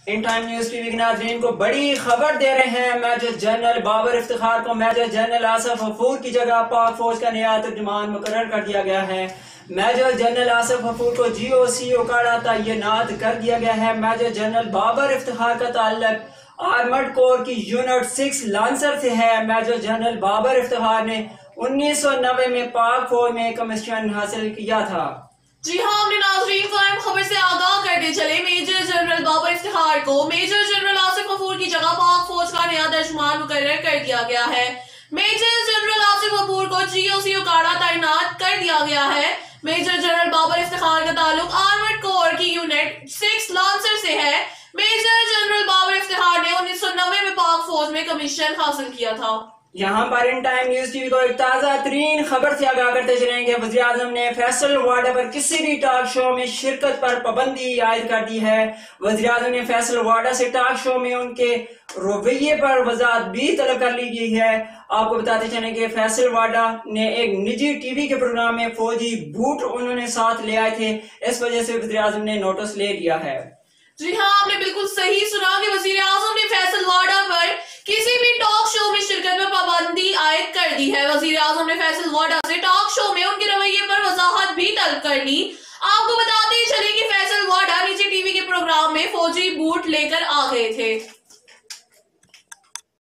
In time news TV के नाज़रीन को बड़ी खबर दे रहे हैं। मेजर जनरल बाबर इफ्तिखार को मेजर जनरल आसिफ गफूर की जगह पाक फौज का नया तर्जुमान मुकर्रर कर दिया गया है। मेजर जनरल आसिफ गफूर को GOC उकाड़ा तैनात कर दिया गया है। मेजर जनरल बाबर इफ्तिखार का ताल्लुक आर्मर्ड कोर की यूनिट 6 लांसर से है। मेजर जनरल बाबर इफ्तिखार ने 1990 में पाक फौज में कमीशन हासिल किया था। जी हाँ, हमने नाज़रीन को अहम खबर से आगाह करते चले। मेजर जनरल बाबर इफ्तिखार को मेजर जनरल आसिफ गफूर की जगह पाक फौज का नया तर्जुमान मुकर्रर कर दिया गया है। मेजर जनरल आसिफ गफूर को GOC उकाड़ा तैनात कर दिया गया है। मेजर जनरल बाबर इफ्तिखार का ताल्लुक आर्मर्ड कोर की यूनिट 6 लांसर से है। मेजर जनरल बाबर इफ्तिखार ने 1990 में पाक फौज में कमीशन हासिल किया था। यहाँ पर इन टाइम न्यूज टीवी को एक ताज़ा तरीन खबर से आगाह करते चलेंगे। वज़ीर आज़म ने फैसल वाडा पर किसी भी टॉक शो में शिरकत पर पाबंदी आयद कर दी है। वज़ीर आज़म ने फैसल वाडा से टॉक शो में उनके रवैये पर वजाहत भी तलब कर ली गई है। आपको बताते चलें कि फैसल वाडा ने एक निजी TV के प्रोग्राम में फौजी बूट उन्होंने साथ ले आए थे। इस वजह से वज़ीर आज़म ने नोटिस ले लिया है। जी हाँ, आपने बिल्कुल सही सुना कि वज़ीर आज़म ने फैसल वाडा पर किसी भी टॉक शो में शिरकत पर पाबंदी आयद कर दी है। वज़ीर आज़म ने फैसल वाडा से टॉक शो में उनके रवैये पर वजाहत भी तलब कर ली। आपको बताते ही चले कि फैसल वाडा निजी TV के प्रोग्राम में फौजी बूट लेकर आ गए थे।